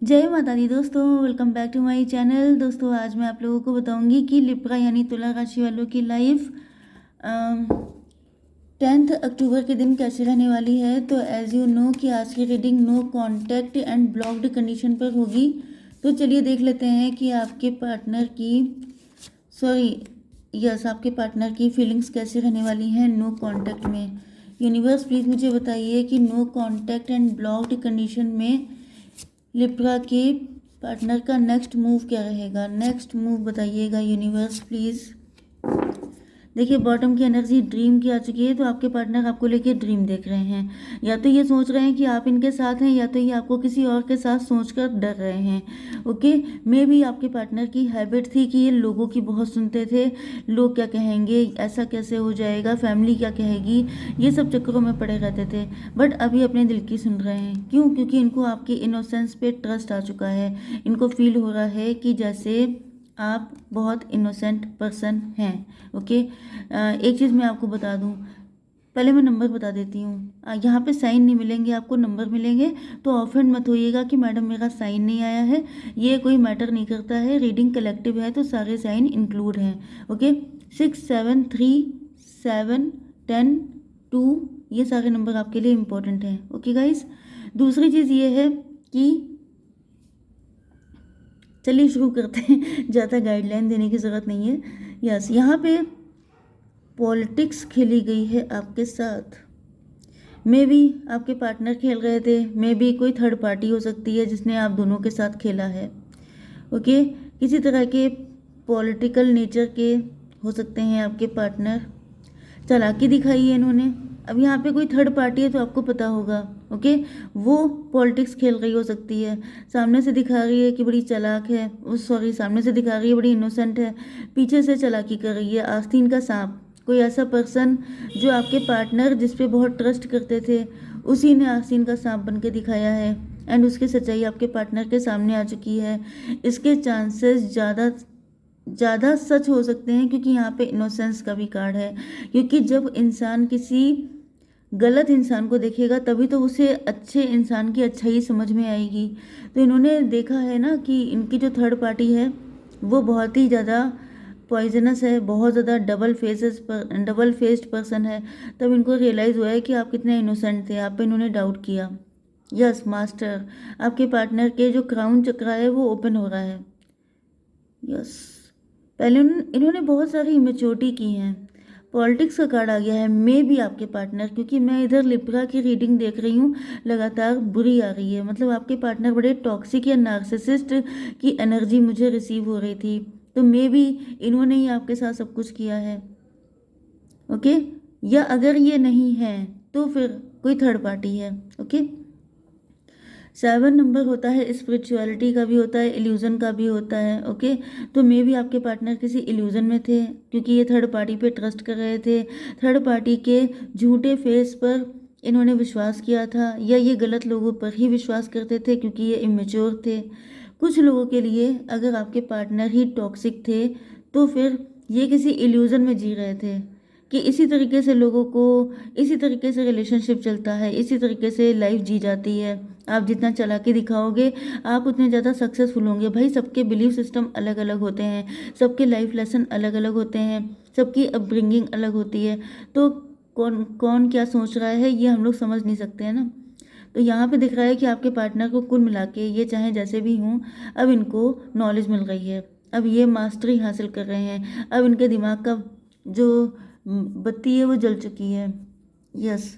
जय माता दी दोस्तों, welcome back to my channel. दोस्तों आज मैं आप लोगों को बताऊंगी कि लिब्रा यानी तुला राशि वालों की लाइफ 10 अक्टूबर के दिन कैसी रहने वाली है। तो एज यू नो कि आज की reading no contact and blocked condition पर होगी। तो चलिए देख लेते हैं कि आपके पार्टनर की आपके पार्टनर की फीलिंग्स कैसे रहने वाली हैं नो कांटेक्ट में। यूनिवर्स प्लीज़ मुझे बताइए कि no contact and blocked condition में लिब्रा के पार्टनर का नेक्स्ट मूव क्या रहेगा। नेक्स्ट मूव बताइएगा यूनिवर्स प्लीज़। देखिए बॉटम की एनर्जी ड्रीम की आ चुकी है, तो आपके पार्टनर आपको लेके ड्रीम देख रहे हैं। या तो ये सोच रहे हैं कि आप इनके साथ हैं, या तो ये आपको किसी और के साथ सोचकर डर रहे हैं। ओके, मे भी आपके पार्टनर की हैबिट थी कि ये लोगों की बहुत सुनते थे। लोग क्या कहेंगे, ऐसा कैसे हो जाएगा, फैमिली क्या कहेगी, ये सब चक्करों में पड़े रहते थे। बट अभी अपने दिल की सुन रहे हैं। क्यों? क्योंकि इनको आपकी इनोसेंस पे ट्रस्ट आ चुका है। इनको फील हो रहा है कि जैसे आप बहुत इनोसेंट पर्सन हैं। ओके, एक चीज़ मैं आपको बता दूं, पहले मैं नंबर बता देती हूँ। यहाँ पे साइन नहीं मिलेंगे, आपको नंबर मिलेंगे। तो ऑफेंड मत होइएगा कि मैडम मेरा साइन नहीं आया है। ये कोई मैटर नहीं करता है, रीडिंग कलेक्टिव है तो सारे साइन इंक्लूड हैं। ओके, 6 7 3 7 10 2 ये सारे नंबर आपके लिए इम्पोर्टेंट हैं। ओके गाइस, दूसरी चीज़ ये है कि चलिए शुरू करते हैं। ज़्यादा गाइडलाइन देने की ज़रूरत नहीं है। यस, यहाँ पे पॉलिटिक्स खेली गई है आपके साथ। मे बी आपके पार्टनर खेल रहे थे, मे बी कोई थर्ड पार्टी हो सकती है जिसने आप दोनों के साथ खेला है। ओके, किसी तरह के पॉलिटिकल नेचर के हो सकते हैं आपके पार्टनर। चालाकी दिखाई है इन्होंने। अब यहाँ पे कोई थर्ड पार्टी है तो आपको पता होगा। ओके, वो पॉलिटिक्स खेल रही हो सकती है। सामने से दिखा रही है कि बड़ी चालाक है, सामने से दिखा रही है बड़ी इनोसेंट है, पीछे से चालाकी कर रही है। आस्तीन का सांप, कोई ऐसा पर्सन जो आपके पार्टनर जिस पे बहुत ट्रस्ट करते थे, उसी ने आस्तीन का सांप बन के दिखाया है। एंड उसकी सच्चाई आपके पार्टनर के सामने आ चुकी है। इसके चांसेस ज़्यादा ज़्यादा सच हो सकते हैं, क्योंकि यहाँ पे इनोसेंस का भी कार्ड है। क्योंकि जब इंसान किसी गलत इंसान को देखेगा तभी तो उसे अच्छे इंसान की अच्छाई समझ में आएगी। तो इन्होंने देखा है ना कि इनकी जो थर्ड पार्टी है वो बहुत ही ज़्यादा पॉइजनस है, बहुत ज़्यादा डबल फेस्ड पर्सन है। तब इनको रियलाइज़ हुआ है कि आप कितने इनोसेंट थे, आप पे इन्होंने डाउट किया। यस मास्टर, आपके पार्टनर के जो क्राउन चक्र है वो ओपन हो रहा है। यस, पहले इन्होंने बहुत सारी इमेच्योरिटी की हैं। पॉलिटिक्स का कार्ड आ गया है। मे भी आपके पार्टनर, क्योंकि मैं इधर लिब्रा की रीडिंग देख रही हूँ, लगातार बुरी आ रही है। मतलब आपके पार्टनर बड़े टॉक्सिक या नार्सिसिस्ट की एनर्जी मुझे रिसीव हो रही थी। तो मे भी इन्होंने ही आपके साथ सब कुछ किया है। ओके, या अगर ये नहीं है तो फिर कोई थर्ड पार्टी है। ओके, 7 नंबर होता है, स्पिरिचुअलिटी का भी होता है, इल्यूजन का भी होता है। ओके, तो मे भी आपके पार्टनर किसी इल्यूजन में थे, क्योंकि ये थर्ड पार्टी पे ट्रस्ट कर रहे थे। थर्ड पार्टी के झूठे फेस पर इन्होंने विश्वास किया था, या ये गलत लोगों पर ही विश्वास करते थे क्योंकि ये इमेच्योर थे। कुछ लोगों के लिए अगर आपके पार्टनर ही टॉक्सिक थे तो फिर ये किसी इल्यूजन में जी रहे थे कि इसी तरीके से लोगों को, इसी तरीके से रिलेशनशिप चलता है, इसी तरीके से लाइफ जी जाती है। आप जितना चालाकी दिखाओगे आप उतने ज़्यादा सक्सेसफुल होंगे। भाई सबके बिलीफ सिस्टम अलग अलग होते हैं, सबके लाइफ लेसन अलग अलग होते हैं, सबकी अपब्रिंगिंग अलग होती है। तो कौन कौन क्या सोच रहा है ये हम लोग समझ नहीं सकते हैं ना। तो यहाँ पे दिख रहा है कि आपके पार्टनर को कुल मिला के ये चाहे जैसे भी हों, अब इनको नॉलेज मिल रही है, अब ये मास्टरी हासिल कर रहे हैं, अब इनके दिमाग का जो बत्ती है वो जल चुकी है। यस,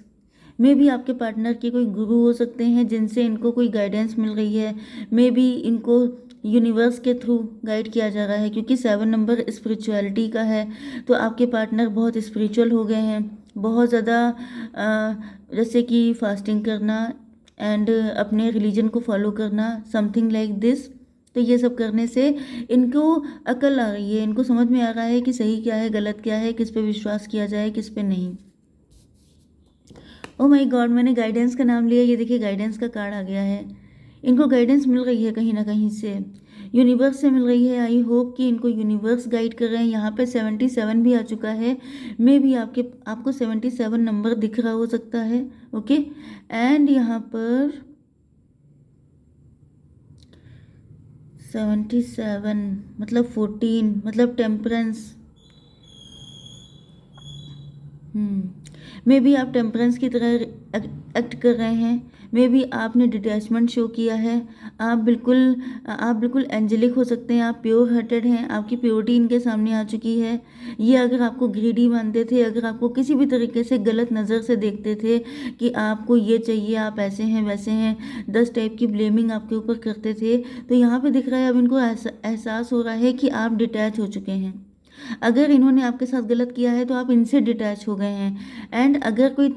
मे भी आपके पार्टनर के कोई गुरु हो सकते हैं जिनसे इनको कोई गाइडेंस मिल रही है। मे भी इनको यूनिवर्स के थ्रू गाइड किया जा रहा है, क्योंकि 7 नंबर स्पिरिचुअलिटी का है। तो आपके पार्टनर बहुत स्पिरिचुअल हो गए हैं, बहुत ज़्यादा जैसे कि फास्टिंग करना एंड अपने रिलीजन को फॉलो करना, समथिंग लाइक दिस। तो ये सब करने से इनको अकल आ रही है, इनको समझ में आ रहा है कि सही क्या है, गलत क्या है, किस पे विश्वास किया जाए, किस पे नहीं। ओ माय गॉड, मैंने गाइडेंस का नाम लिया, ये देखिए गाइडेंस का कार्ड आ गया है। इनको गाइडेंस मिल रही है कहीं ना कहीं से, यूनिवर्स से मिल रही है। आई होप कि इनको यूनिवर्स गाइड कर रहे हैं। यहाँ पे 77 भी आ चुका है। मे भी आपको 77 नंबर दिख रहा हो सकता है। ओके, एंड यहाँ पर 77 मतलब 14 मतलब टेम्परेंस। मे बी आप टेम्परेंस की तरह एक्ट कर रहे हैं। मे बी आपने डिटैचमेंट शो किया है। आप बिल्कुल एंजेलिक हो सकते हैं। आप प्योर हार्टेड हैं। आपकी प्योरिटी इनके सामने आ चुकी है। ये अगर आपको ग्रीडी मानते थे, अगर आपको किसी भी तरीके से गलत नज़र से देखते थे कि आपको ये चाहिए, आप ऐसे हैं वैसे हैं, 10 टाइप की ब्लेमिंग आपके ऊपर करते थे, तो यहाँ पे दिख रहा है अब इनको एहसास हो रहा है कि आप डिटैच हो चुके हैं। अगर इन्होंने आपके साथ गलत किया है तो आप इनसे डिटैच हो गए हैं। एंड अगर कोई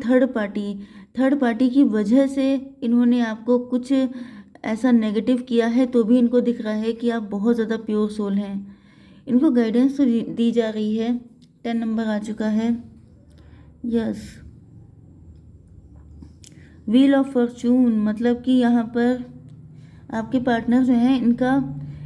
थर्ड पार्टी की वजह से इन्होंने आपको कुछ ऐसा नेगेटिव किया है तो भी इनको दिख रहा है कि आप बहुत ज़्यादा प्योर सोल हैं। इनको गाइडेंस तो दी जा रही है। 10 नंबर आ चुका है। यस, व्हील ऑफ फॉर्चून मतलब कि यहाँ पर आपके पार्टनर जो हैं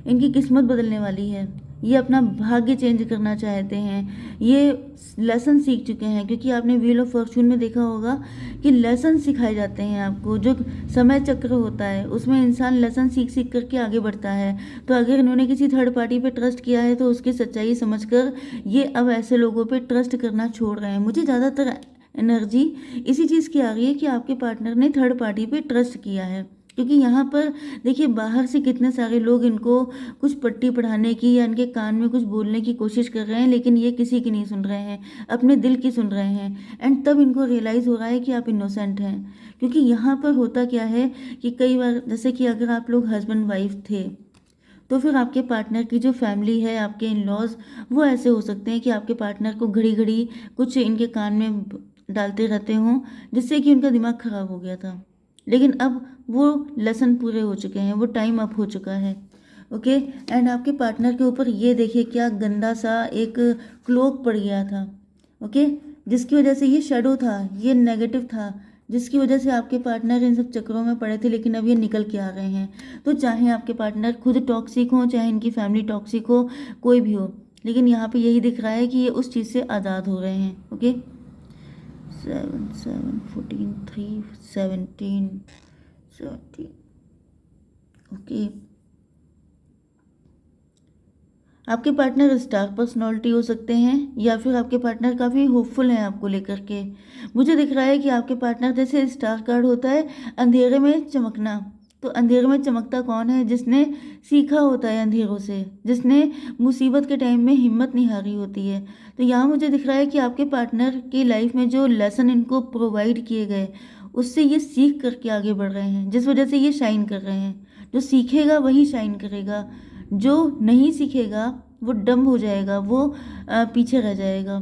इनकी किस्मत बदलने वाली है। ये अपना भाग्य चेंज करना चाहते हैं। ये लेसन सीख चुके हैं, क्योंकि आपने व्हील ऑफ फॉर्चून में देखा होगा कि लेसन सिखाए जाते हैं आपको। जो समय चक्र होता है उसमें इंसान लेसन सीख सीख करके आगे बढ़ता है। तो अगर इन्होंने किसी थर्ड पार्टी पे ट्रस्ट किया है तो उसकी सच्चाई समझकर ये अब ऐसे लोगों पे ट्रस्ट करना छोड़ रहे हैं। मुझे ज़्यादातर एनर्जी इसी चीज़ की आ रही है कि आपके पार्टनर ने थर्ड पार्टी पे ट्रस्ट किया है। क्योंकि यहाँ पर देखिए, बाहर से कितने सारे लोग इनको कुछ पट्टी पढ़ाने की या इनके कान में कुछ बोलने की कोशिश कर रहे हैं, लेकिन ये किसी की नहीं सुन रहे हैं, अपने दिल की सुन रहे हैं। एंड तब इनको रियलाइज़ हो रहा है कि आप इनोसेंट हैं। क्योंकि यहाँ पर होता क्या है कि कई बार, जैसे कि अगर आप लोग हस्बैंड वाइफ थे, तो फिर आपके पार्टनर की जो फैमिली है, आपके इन लॉज, वो ऐसे हो सकते हैं कि आपके पार्टनर को घड़ी घड़ी कुछ इनके कान में डालते रहते हों, जिससे कि उनका दिमाग खराब हो गया था। लेकिन अब वो लेसन पूरे हो चुके हैं, वो टाइम अप हो चुका है। ओके। एंड आपके पार्टनर के ऊपर ये देखिए क्या गंदा सा एक क्लोक पड़ गया था। ओके। जिसकी वजह से ये शेडो था, ये नेगेटिव था, जिसकी वजह से आपके पार्टनर इन सब चक्करों में पड़े थे, लेकिन अब ये निकल के आ रहे हैं। तो चाहे आपके पार्टनर खुद टॉक्सिक हो, चाहे इनकी फैमिली टॉक्सिक हो, कोई भी हो, लेकिन यहाँ पे यही दिख रहा है कि ये उस चीज़ से आज़ाद हो रहे हैं। ओके। 7 7 14 3 17 17। ओके। आपके पार्टनर स्टार पर्सनालिटी हो सकते हैं, या फिर आपके पार्टनर काफ़ी होपफुल हैं आपको लेकर के। मुझे दिख रहा है कि आपके पार्टनर, जैसे स्टार कार्ड होता है अंधेरे में चमकना, तो अंधेरे में चमकता कौन है? जिसने सीखा होता है अंधेरों से, जिसने मुसीबत के टाइम में हिम्मत नहीं हारी होती है। तो यहाँ मुझे दिख रहा है कि आपके पार्टनर की लाइफ में जो लेसन इनको प्रोवाइड किए गए, उससे ये सीख करके आगे बढ़ रहे हैं, जिस वजह से ये शाइन कर रहे हैं। जो सीखेगा वही शाइन करेगा, जो नहीं सीखेगा वो डम हो जाएगा, वो पीछे रह जाएगा।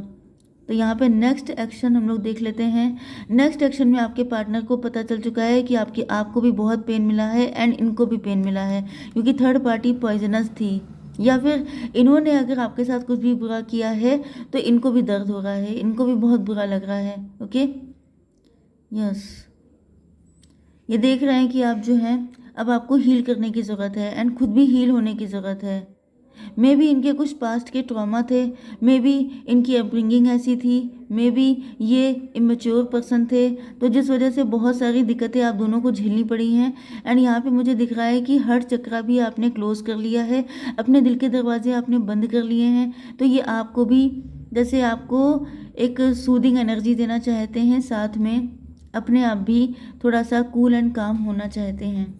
तो यहाँ पे नेक्स्ट एक्शन हम लोग देख लेते हैं। नेक्स्ट एक्शन में आपके पार्टनर को पता चल चुका है कि आपको भी बहुत पेन मिला है एंड इनको भी पेन मिला है, क्योंकि थर्ड पार्टी पॉइजनस थी, या फिर इन्होंने अगर आपके साथ कुछ भी बुरा किया है तो इनको भी दर्द हो रहा है, इनको भी बहुत बुरा लग रहा है। ओके। यस, ये देख रहे हैं कि आप जो हैं, अब आपको हील करने की ज़रूरत है एंड खुद भी हील होने की ज़रूरत है। मे बी इनके कुछ पास्ट के ट्रॉमा थे, मे बी इनकी अपब्रिंगिंग ऐसी थी, मे बी ये इमेच्योर पर्सन थे, तो जिस वजह से बहुत सारी दिक्कतें आप दोनों को झेलनी पड़ी हैं। एंड यहाँ पे मुझे दिख रहा है कि हर चक्रा भी आपने क्लोज कर लिया है, अपने दिल के दरवाजे आपने बंद कर लिए हैं। तो ये आपको भी, जैसे आपको एक सूदिंग एनर्जी देना चाहते हैं, साथ में अपने आप भी थोड़ा सा कूल एंड काम होना चाहते हैं।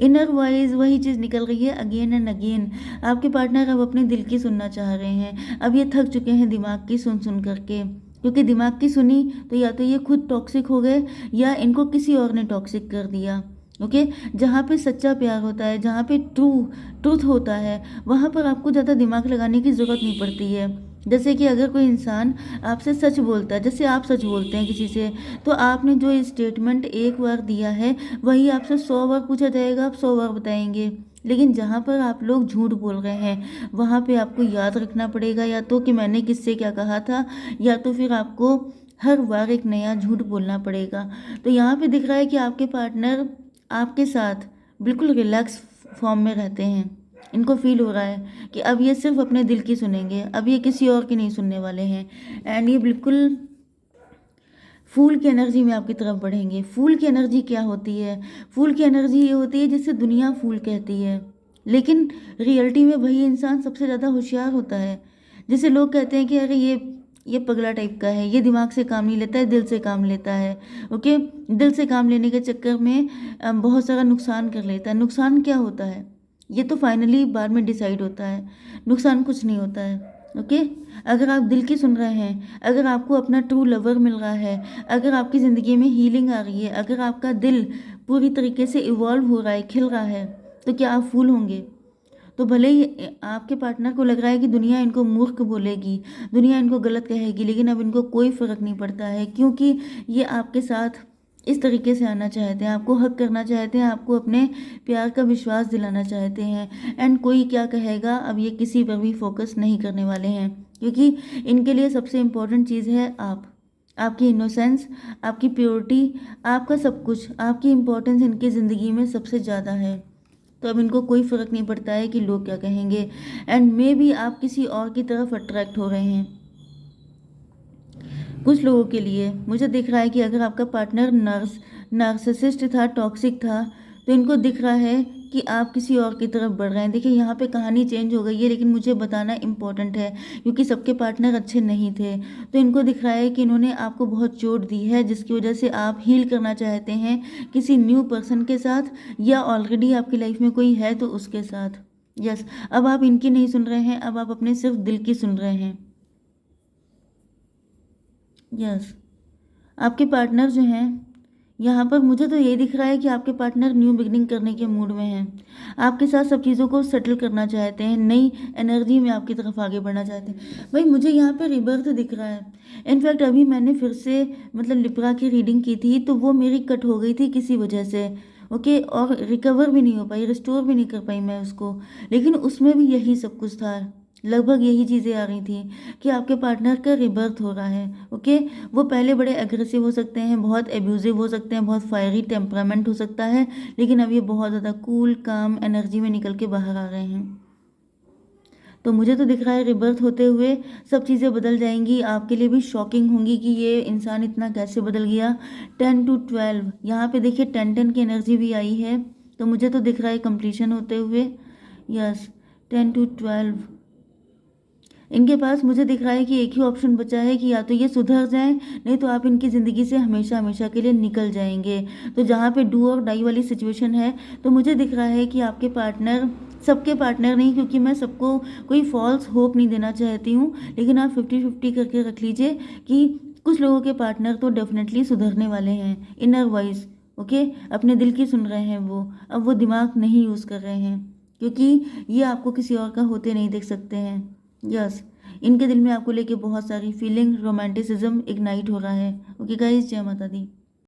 इनर वाइज वही चीज़ निकल रही है अगेन एंड अगेन। आपके पार्टनर अब अपने दिल की सुनना चाह रहे हैं। अब ये थक चुके हैं दिमाग की सुन सुन करके, क्योंकि दिमाग की सुनी तो या तो ये खुद टॉक्सिक हो गए या इनको किसी और ने टॉक्सिक कर दिया। ओके। जहाँ पे सच्चा प्यार होता है, जहाँ पे ट्रूथ होता है, वहाँ पर आपको ज़्यादा दिमाग लगाने की ज़रूरत नहीं पड़ती है। जैसे कि अगर कोई इंसान आपसे सच बोलता है, जैसे आप सच बोलते हैं किसी से, तो आपने जो स्टेटमेंट एक बार दिया है वही आपसे 100 बार पूछा जाएगा, आप 100 बार बताएंगे। लेकिन जहाँ पर आप लोग झूठ बोल रहे हैं वहाँ पे आपको याद रखना पड़ेगा, या तो कि मैंने किससे क्या कहा था, या तो फिर आपको हर बार एक नया झूठ बोलना पड़ेगा। तो यहाँ पे दिख रहा है कि आपके पार्टनर आपके साथ बिल्कुल रिलैक्स फॉर्म में रहते हैं। इनको फील हो रहा है कि अब ये सिर्फ अपने दिल की सुनेंगे, अब ये किसी और की नहीं सुनने वाले हैं। एंड ये बिल्कुल फूल की एनर्जी में आपकी तरफ बढ़ेंगे। फूल की एनर्जी क्या होती है? फूल की एनर्जी ये होती है जिसे दुनिया फूल कहती है। लेकिन रियलिटी में वही इंसान सबसे ज़्यादा होशियार होता है। जैसे लोग कहते हैं कि अरे ये पगला टाइप का है, ये दिमाग से काम नहीं लेता है, दिल से काम लेता है। ओके, दिल से काम लेने के चक्कर में बहुत सारा नुकसान कर लेता है। नुकसान क्या होता है ये तो फाइनली बाद में डिसाइड होता है, नुकसान कुछ नहीं होता है। ओके, अगर आप दिल की सुन रहे हैं, अगर आपको अपना ट्रू लवर मिल रहा है, अगर आपकी ज़िंदगी में हीलिंग आ रही है, अगर आपका दिल पूरी तरीके से इवॉल्व हो रहा है, खिल रहा है, तो क्या आप फूल होंगे? तो भले ही आपके पार्टनर को लग रहा है कि दुनिया इनको मूर्ख बोलेगी, दुनिया इनको गलत कहेगी, लेकिन अब इनको कोई फ़र्क नहीं पड़ता है, क्योंकि ये आपके साथ इस तरीके से आना चाहते हैं, आपको हक करना चाहते हैं, आपको अपने प्यार का विश्वास दिलाना चाहते हैं। एंड कोई क्या कहेगा, अब ये किसी पर भी फोकस नहीं करने वाले हैं, क्योंकि इनके लिए सबसे इम्पोर्टेंट चीज़ है आपकी इनोसेंस, आपकी प्योरिटी, आपका सब कुछ, आपकी इम्पोर्टेंस इनकी ज़िंदगी में सबसे ज़्यादा है। तो अब इनको कोई फ़र्क नहीं पड़ता है कि लोग क्या कहेंगे। एंड मे बी आप किसी और की तरफ अट्रैक्ट हो रहे हैं। कुछ लोगों के लिए मुझे दिख रहा है कि अगर आपका पार्टनर नार्सिसिस्ट था, टॉक्सिक था, तो इनको दिख रहा है कि आप किसी और की तरफ बढ़ रहे हैं। देखिए यहाँ पे कहानी चेंज हो गई है, लेकिन मुझे बताना इम्पोर्टेंट है, क्योंकि सबके पार्टनर अच्छे नहीं थे। तो इनको दिख रहा है कि इन्होंने आपको बहुत चोट दी है, जिसकी वजह से आप हील करना चाहते हैं किसी न्यू पर्सन के साथ, या ऑलरेडी आपकी लाइफ में कोई है तो उसके साथ। यस, अब आप इनकी नहीं सुन रहे हैं, अब आप अपने सिर्फ दिल की सुन रहे हैं। यस, आपके पार्टनर जो हैं, यहाँ पर मुझे तो ये दिख रहा है कि आपके पार्टनर न्यू बिगनिंग करने के मूड में हैं। आपके साथ सब चीज़ों को सेटल करना चाहते हैं, नई एनर्जी में आपकी तरफ आगे बढ़ना चाहते हैं। भाई मुझे यहाँ पे रिबर्थ दिख रहा है। इनफैक्ट अभी मैंने फिर से मतलब लिब्रा की रीडिंग की थी, तो वो मेरी कट हो गई थी किसी वजह से। ओके, और रिकवर भी नहीं हो पाई, रिस्टोर भी नहीं कर पाई मैं उसको, लेकिन उसमें भी यही सब कुछ था। लगभग यही चीज़ें आ रही थी कि आपके पार्टनर का रिबर्थ हो रहा है। ओके, वो पहले बड़े एग्रेसिव हो सकते हैं, बहुत एब्यूजिव हो सकते हैं, बहुत फायरी टेम्परामेंट हो सकता है, लेकिन अब ये बहुत ज़्यादा कूल काम एनर्जी में निकल के बाहर आ रहे हैं। तो मुझे तो दिख रहा है रिबर्थ होते हुए सब चीज़ें बदल जाएंगी, आपके लिए भी शॉकिंग होंगी कि ये इंसान इतना कैसे बदल गया। 10 to 12 यहाँ पे देखिए 10-10 की एनर्जी भी आई है, तो मुझे तो दिख रहा है कंप्लीशन होते हुए। यस, 10 to 12 इनके पास मुझे दिख रहा है कि एक ही ऑप्शन बचा है कि या तो ये सुधर जाएं, नहीं तो आप इनकी ज़िंदगी से हमेशा हमेशा के लिए निकल जाएंगे। तो जहाँ पे डू और डाई वाली सिचुएशन है, तो मुझे दिख रहा है कि आपके पार्टनर, सबके पार्टनर नहीं, क्योंकि मैं सबको कोई फॉल्स होप नहीं देना चाहती हूँ, लेकिन आप 50-50 करके रख लीजिए कि कुछ लोगों के पार्टनर तो डेफिनेटली सुधरने वाले हैं इनर वाइज। ओके, अपने दिल की सुन रहे हैं वो, अब वो दिमाग नहीं यूज़ कर रहे हैं, क्योंकि ये आपको किसी और का होते नहीं देख सकते हैं। यस, इनके दिल में आपको लेके बहुत सारी फीलिंग, रोमांटिसिज्म इग्नाइट हो रहा है। ओके गाइस, जय माता दी।